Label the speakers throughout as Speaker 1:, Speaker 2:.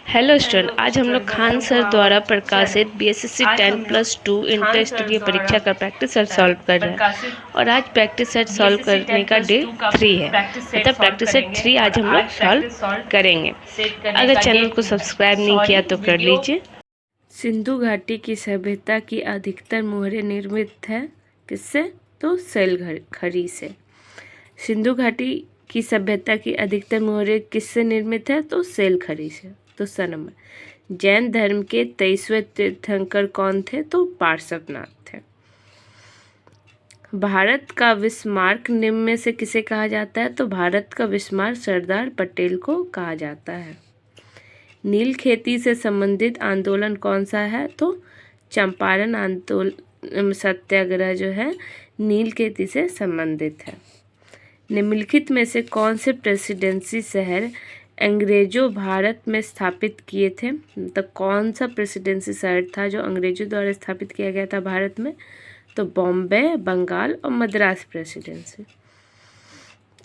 Speaker 1: Hello student, आज हम लोग खान सर द्वारा प्रकाशित बीएसएससी 10+2 इंटर स्तरीय परीक्षा का प्रैक्टिस सेट सॉल्व कर रहे हैं। और आज प्रैक्टिस सेट सॉल्व करने का डे 3 है, मतलब प्रैक्टिस सेट 3 आज हम लोग सॉल्व करेंगे। अगर चैनल को सब्सक्राइब नहीं किया तो कर लीजिए। सिंधु घाटी की सभ्यता की अधिकतर मोहरें निर्मित है किससे? तो सेल खड़ी से। सिंधु घाटी की सभ्यता की अधिकतर मोहरें किससे निर्मित है? तो सेल खड़ी से। दूसरा नंबर, जैन धर्म के 23वें तीर्थंकर कौन थे? तो पार्श्वनाथ थे। भारत का विस्मार्क निम्न में से किसे कहा जाता है? तो भारत का विस्मार्क सरदार पटेल को कहा जाता है। नील खेती से संबंधित आंदोलन कौन सा है? तो चंपारण आंदोलन, सत्याग्रह जो है नील खेती से संबंधित है। निम्नलिखित में से कौन से प्रेसिडेंसी शहर अंग्रेजों भारत में स्थापित किए थे? तो कौन सा प्रेसिडेंसी शहर था जो अंग्रेजों द्वारा स्थापित किया गया था भारत में? तो बॉम्बे, बंगाल और मद्रास प्रेसिडेंसी।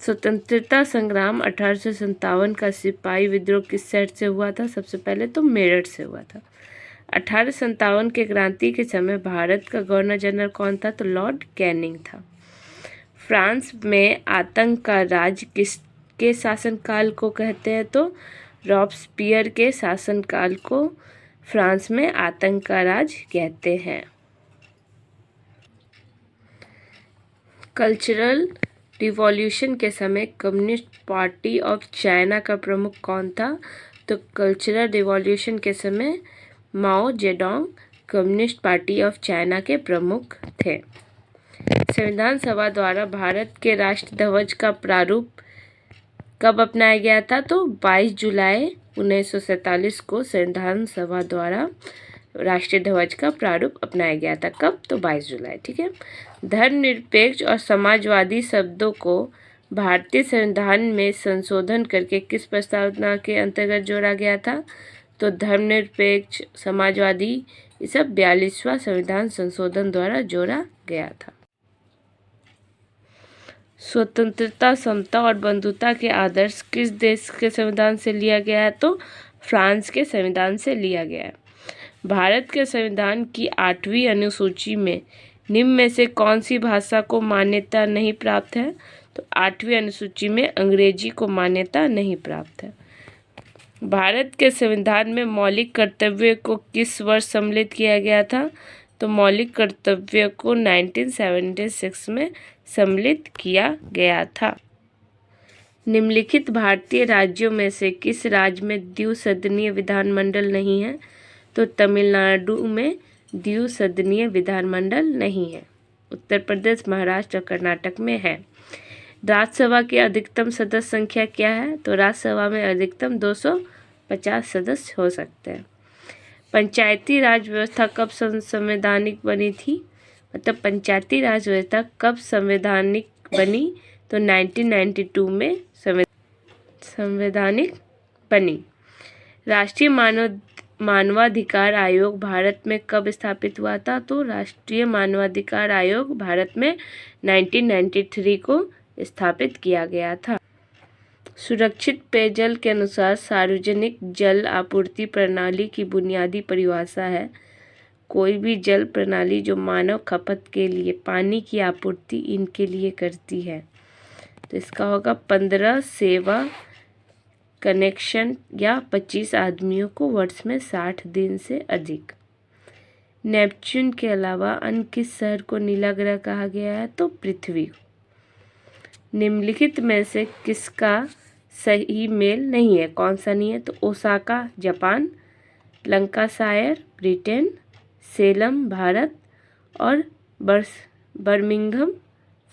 Speaker 1: स्वतंत्रता संग्राम 1857 का सिपाही विद्रोह किस शहर से हुआ था? सबसे पहले तो मेरठ से हुआ था। 1857 के क्रांति के समय भारत का गवर्नर जनरल कौन था? तो लॉर्ड कैनिंग था। फ्रांस में आतंक का राज किसके शासनकाल को कहते हैं? तो रॉबस्पियर के शासनकाल को फ्रांस में आतंक का राज कहते हैं। कल्चरल रिवॉल्यूशन के समय कम्युनिस्ट पार्टी ऑफ चाइना का प्रमुख कौन था? तो कल्चरल रिवॉल्यूशन के समय माओ Zedong communist party of China के प्रमुख थे। संविधान सभा द्वारा भारत के राष्ट्र ध्वज का प्रारूप कब अपनाया गया था? तो 22 जुलाई 1947 को संविधान सभा द्वारा राष्ट्रीय ध्वज का प्रारूप अपनाया गया था। कब? तो 22 जुलाई। ठीक है। धर्मनिरपेक्ष और समाजवादी शब्दों को भारतीय संविधान में संशोधन करके किस प्रस्तावना के अंतर्गत जोड़ा गया था? तो धर्मनिरपेक्ष, समाजवादी, ये सब 42वां संविधान संशोधन द्वारा जोड़ा गया था। स्वतंत्रता, समता और बंधुता के आदर्श किस देश के संविधान से लिया गया है? तो फ्रांस के संविधान से लिया गया है। भारत के संविधान की 8वीं अनुसूची में निम्न में से कौन सी भाषा को मान्यता नहीं प्राप्त है? तो 8वीं अनुसूची में अंग्रेजी को मान्यता नहीं प्राप्त है। भारत के संविधान में मौलिक कर्तव्य को किस वर्ष सम्मिलित किया गया था? तो मौलिक कर्तव्य को 1976 में सम्मिलित किया गया था। निम्नलिखित भारतीय राज्यों में से किस राज्य में द्विसदनीय विधानमंडल नहीं है? तो तमिलनाडु में द्विसदनीय विधानमंडल नहीं है। उत्तर प्रदेश, महाराष्ट्र और कर्नाटक में है। राज्यसभा की अधिकतम सदस्य संख्या क्या है? तो राज्यसभा में अधिकतम 250 सदस्य हो सकते हैं। पंचायती राज व्यवस्था कब संवैधानिक बनी थी? मतलब पंचायती राज व्यवस्था कब संवैधानिक बनी? तो 1992 में संवैधानिक बनी। राष्ट्रीय मानवाधिकार आयोग भारत में कब स्थापित हुआ था? तो राष्ट्रीय मानवाधिकार आयोग भारत में 1993 को स्थापित किया गया था। सुरक्षित पेयजल के अनुसार सार्वजनिक जल आपूर्ति प्रणाली की बुनियादी परिभाषा है कोई भी जल प्रणाली जो मानव खपत के लिए पानी की आपूर्ति इनके लिए करती है। तो इसका होगा 15 सेवा कनेक्शन या 25 आदमियों को वर्ष में 60 दिन से अधिक। नेपच्यून के अलावा अन्य किस शहर को नीला ग्रह कहा गया है? तो पृथ्वी। निम्नलिखित में से किसका सही मेल नहीं है? कौन सा नहीं है? तो Osaka Japan, Lancashire Britain, Salem Bharat और बर्मिंघम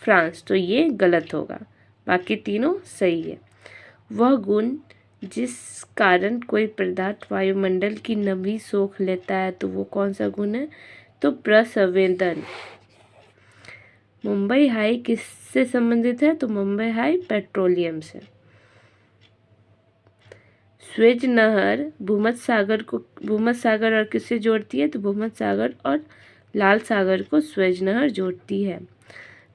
Speaker 1: फ्रांस। तो ये गलत होगा, बाकी तीनों सही है। वह गुण जिस कारण कोई पदार्थ वायुमंडल की नमी सोख लेता है तो वो कौन सा गुण है? तो प्रसंवेदन। मुंबई हाई किससे संबंधित है? तो मुंबई हाई पेट्रोलियम से। स्वेज नहर भूमध्य सागर और किससे जोड़ती है? तो भूमध्य सागर और लाल सागर को स्वेज नहर जोड़ती है।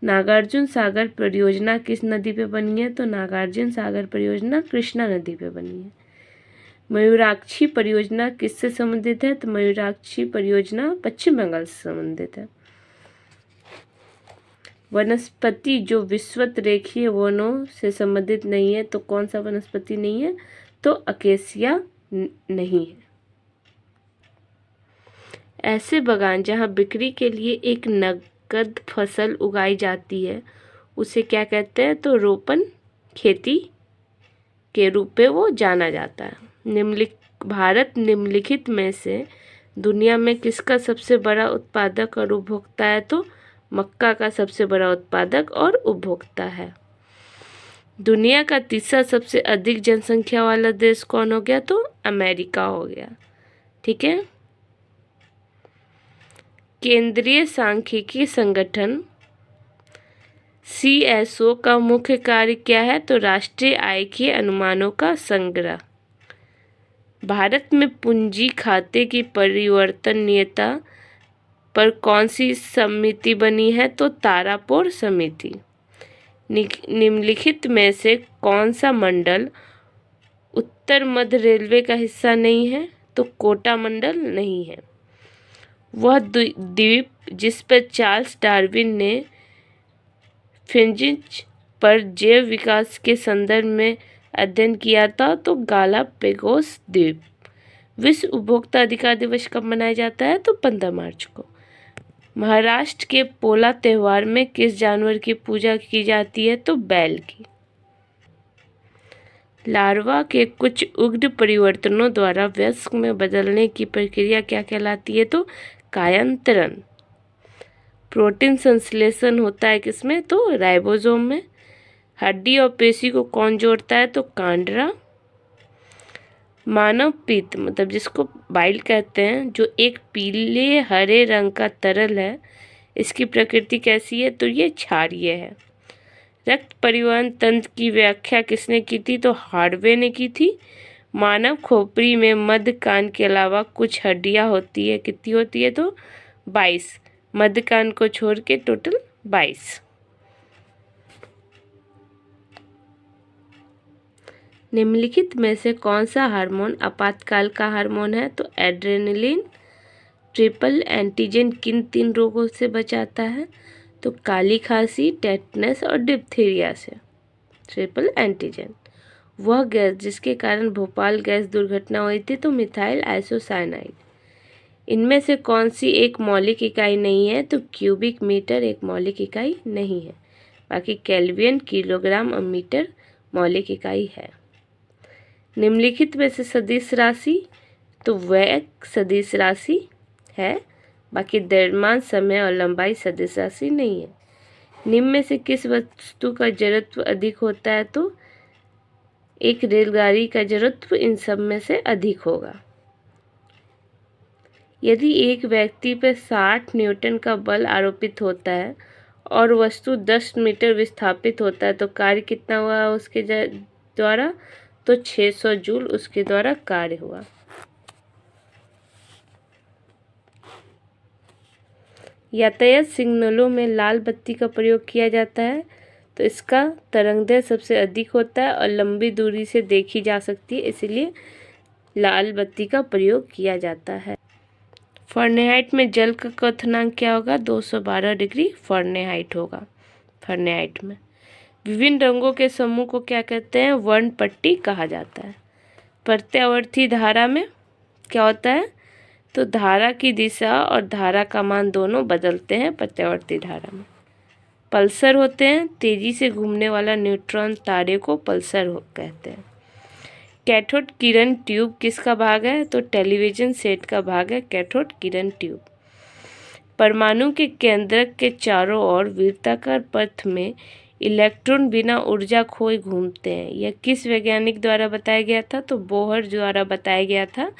Speaker 1: नागार्जुन सागर परियोजना किस नदी पे बनी है? तो नागार्जुन सागर परियोजना कृष्णा नदी पे बनी है। मयूराक्षी परियोजना किससे संबंधित है? तो मयूराक्षी परियोजना पश्चिम बंगाल से संबंधित है। वनस्पति जो विषुवत रेखीय वनों से संबंधित नहीं है, तो कौन सा वनस्पति नहीं है? तो अकेसिया नहीं है। ऐसे बागान जहां बिक्री के लिए एक नकद फसल उगाई जाती है उसे क्या कहते हैं? तो रोपण खेती के रूप में वो जाना जाता है। भारत निम्नलिखित में से दुनिया में किसका सबसे बड़ा उत्पादक और उपभोक्ता है? तो मक्का का सबसे बड़ा उत्पादक और उपभोक्ता है। दुनिया का तीसरा सबसे अधिक जनसंख्या वाला देश कौन हो गया? तो अमेरिका हो गया। ठीक है। केंद्रीय सांख्यिकी संगठन CSO का मुख्य कार्य क्या है? तो राष्ट्रीय आय के अनुमानों का संग्रह। भारत में पूंजी खाते की परिवर्तनीयता पर कौन सी समिति बनी है? तो तारापुर समिति। निम्नलिखित में से कौन सा मंडल उत्तर मध्य रेलवे का हिस्सा नहीं है? तो कोटा मंडल नहीं है। वह द्वीप जिस पर चार्ल्स डार्विन ने फिंचिज पर जैव विकास के संदर्भ में अध्ययन किया था, तो गालापेगोस द्वीप। विश्व उपभोक्ता अधिकार दिवस कब मनाया जाता है? तो 15 मार्च को। महाराष्ट्र के पोला त्योहार में किस जानवर की पूजा की जाती है? तो बैल की। लार्वा के कुछ उग्र परिवर्तनों द्वारा वयस्क में बदलने की प्रक्रिया क्या कहलाती है? तो कायांतरण। प्रोटीन संश्लेषण होता है किसमें? तो राइबोसोम में। हड्डी और पेशी को कौन जोड़ता है? तो कांडरा। मानव पित्त मतलब जिसको बाइल कहते हैं, जो एक पीले हरे रंग का तरल है, इसकी प्रकृति कैसी है? तो ये क्षारीय है। रक्त परिवहन तंत्र की व्याख्या किसने की थी? तो हार्वे ने की थी। मानव खोपड़ी में मध्य कान के अलावा कुछ हड्डियां होती है, कितनी होती है? तो 22। मध्य कान को छोड़ के टोटल 22। निम्नलिखित में से कौन सा हार्मोन आपातकाल का हार्मोन है? तो एड्रेनलिन। ट्रिपल एंटीजन किन 3 रोगों से बचाता है? तो काली खांसी, टेटनस और डिप्थीरिया से। Triple antigen. वह गैस जिसके कारण भोपाल गैस दुर्घटना हुई थी, तो मिथाइल आइसोसाइनाइड। इनमें से कौन सी एक मौलिक इकाई नहीं है? तो क्यूबिक मीटर एक मौलिक इकाई नहीं है। बाकी केल्विन, किलोग्राम और मीटर मौलिक इकाई है। निम्नलिखित में से सदिश राशि? तो वेग सदिश राशि है। बाकी द्रव्यमान, समय और लंबाई सदिश राशि नहीं है। निम्न में से किस वस्तु का जड़त्व अधिक होता है? तो एक रेलगाड़ी का जड़त्व इन सब में से अधिक होगा। यदि एक व्यक्ति पर 60 न्यूटन का बल आरोपित होता है और वस्तु 10 मीटर विस्थापित होता है, तो कार्य कितना हुआ उसके द्वारा? तो 600 जूल उसके द्वारा कार्य हुआ। यातायात सिग्नलों में लाल बत्ती का प्रयोग किया जाता है, तो इसका तरंगदैर्घ्य सबसे अधिक होता है और लंबी दूरी से देखी जा सकती है, इसलिए लाल बत्ती का प्रयोग किया जाता है। फ़ारेनहाइट में जल का क्वथनांक क्या होगा? 212 डिग्री फ़ारेनहाइट होगा। फ़ारेनहाइट में विभिन्न रंगों के समूह को क्या कहते हैं? वर्णपट्टी कहा जाता है। प्रत्यावर्ती धारा में क्या होता है? तो धारा की दिशा और धारा का मान दोनों बदलते हैं प्रत्यावर्ती धारा में। पल्सर होते हैं, तेजी से घूमने वाला न्यूट्रॉन तारे को पल्सर कहते हैं। कैथोड किरण ट्यूब किसका भाग है? तो टेलीविजन सेट का भाग है कैथोड किरण ट्यूब। परमाणु के केंद्रक के चारों ओर वृत्ताकार पथ में इलेक्ट्रॉन बिना ऊर्जा खोए घूमते हैं। यह किस वैज्ञानिक द्वारा बताया गया था? तो बोहर द्वारा बताया गया था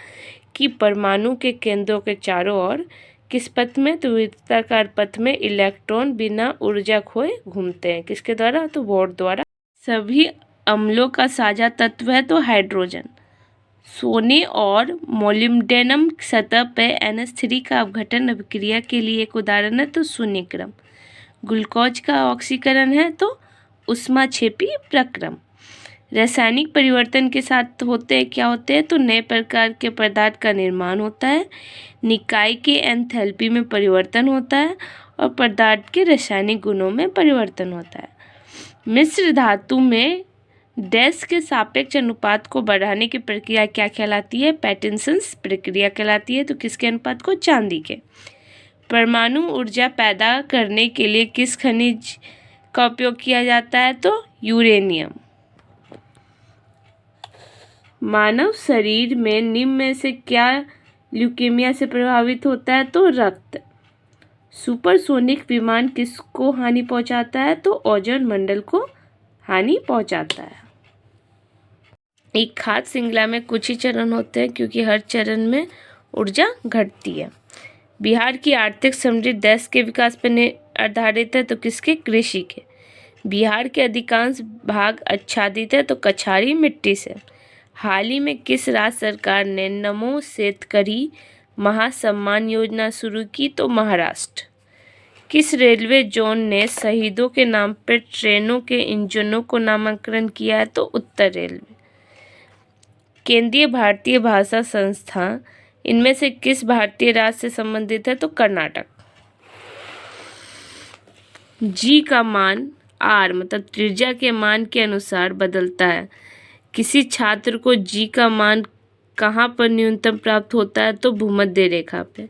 Speaker 1: कि परमाणु के केंद्रों के चारों ओर किस पथ में? तो वृत्ताकार पथ में इलेक्ट्रॉन बिना ऊर्जा खोए घूमते हैं। किसके द्वारा? तो बोहर द्वारा। सभी अम्लों का साझा तत्व है तो हाइड्रोजन। सोने और मोलिब्डेनम सतह पर NH3 का अपघटन अभिक्रिया के लिए एक उदाहरण है, तो शून्य क्रम। ग्लूकोज का ऑक्सीकरण है तो ऊष्माक्षेपी प्रक्रम। रासायनिक परिवर्तन के साथ क्या होते हैं तो नए प्रकार के पदार्थ का निर्माण होता है, निकाय के एंथैल्पी में परिवर्तन होता है और पदार्थ के रासायनिक गुणों में परिवर्तन होता है। मिश्र धातु में डैश के सापेक्ष अनुपात को बढ़ाने की प्रक्रिया क्या कहलाती है? पैटिनसन्स प्रक्रिया कहलाती है। तो किसके अनुपात को? चांदी के। परमाणु ऊर्जा पैदा करने के लिए किस खनिज का उपयोग किया जाता है? तो यूरेनियम। मानव शरीर में निम्न में से क्या ल्यूकेमिया से प्रभावित होता है? तो रक्त। सुपरसोनिक विमान किसको हानि पहुंचाता है? तो ओजोन मंडल को हानि पहुंचाता है। एक खाद्य श्रृंखला में कुछ ही चरण होते हैं क्योंकि हर चरण में ऊर्जा घटती है। बिहार की आर्थिक समृद्धि देश के विकास पर आधारित है तो किसके? कृषि के। बिहार के अधिकांश भाग आच्छादित है तो कछारी मिट्टी से। हाल ही में किस राज्य सरकार ने नमो शेतकरी महासम्मान योजना शुरू की? तो महाराष्ट्र। किस रेलवे जोन ने शहीदों के नाम पर ट्रेनों के इंजनों को नामकरण किया है? तो उत्तर रेलवे। केंद्रीय भारतीय भाषा संस्थान इनमें से किस भारतीय राज्य से संबंधित है? तो कर्नाटक। जी का मान आर मतलब त्रिज्या के मान के अनुसार बदलता है। किसी छात्र को जी का मान कहाँ पर न्यूनतम प्राप्त होता है? तो भूमध्य रेखा पे।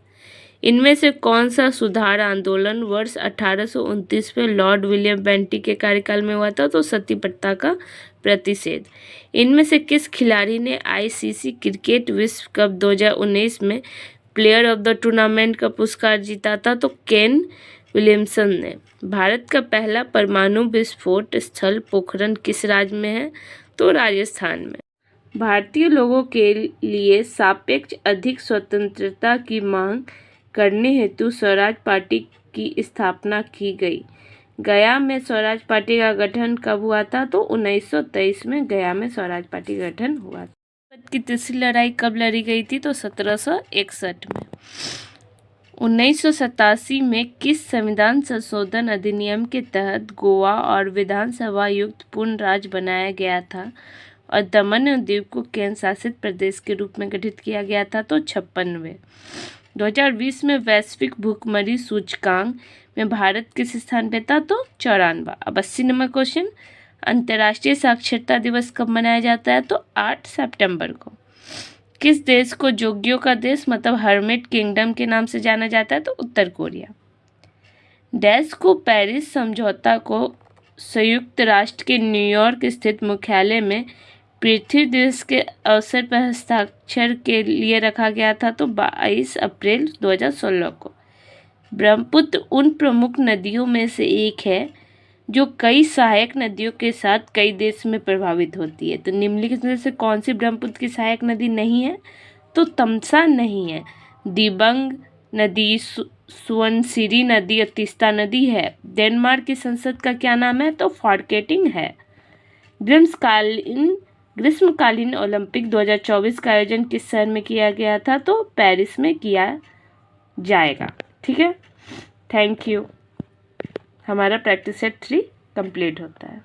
Speaker 1: इनमें से कौन सा सुधार आंदोलन वर्ष 1829 में लॉर्ड विलियम बेंटिक के कार्यकाल में हुआ था? तो सती प्रथा का प्रतिषेध। इनमें से किस खिलाड़ी ने आईसीसी क्रिकेट विश्व कप 2019 में प्लेयर ऑफ द टूर्नामेंट का पुरस्कार जीता था? तो केन विलियमसन ने। भारत का पहला परमाणु विस्फोट स्थल पोखरण किस राज्य में है? तो राजस्थान में। भारतीय लोगों के लिए सापेक्ष अधिक स्वतंत्रता की मांग करने हेतु स्वराज पार्टी की स्थापना की गई। गया में स्वराज पार्टी का गठन कब हुआ था? तो 1923 में गया में स्वराज पार्टी का गठन हुआ था। भारत की तीसरी लड़ाई कब लड़ी गई थी? तो 1761 में। 1987 में किस संविधान संशोधन अधिनियम के तहत गोवा और विधानसभा युक्त पूर्ण राज्य बनाया गया था और दमन और दीव को केंद्र शासित प्रदेश के रूप में गठित किया गया था? तो 56वें। 2020 में वैश्विक भूखमरी सूचकांक में भारत किस स्थान पे था? तो 94। अब 80 नंबर क्वेश्चन, अंतर्राष्ट्रीय साक्षरता दिवस कब मनाया जाता है? तो 8 सितंबर को। किस देश को जोगियों का देश मतलब हर्मिट किंगडम के नाम से जाना जाता है? तो उत्तर कोरिया। डैश को पेरिस समझौता को संयुक्त राष्ट्र के न्यूयॉर्क स्थित मुख्यालय में पृथ्वी दिवस के अवसर पर हस्ताक्षर के लिए रखा गया था? तो 22 अप्रैल 2016 को। ब्रह्मपुत्र उन प्रमुख नदियों में से एक है जो कई सहायक नदियों के साथ कई देश में प्रभावित होती है। तो निम्नलिखित में से कौन सी ब्रह्मपुत्र की सहायक नदी नहीं है? तो तमसा नहीं है, दिबांग नदी, सुवनसिरी नदी और तीस्ता नदी है। डेनमार्क की संसद का क्या नाम है? तो फॉर्केटिंग है। ग्रीष्मकालीन ओलंपिक 2024 का आयोजन किस शहर में किया गया था? तो पेरिस में किया जाएगा। ठीक है, थैंक यू। हमारा प्रैक्टिस सेट 3 कंप्लीट होता है।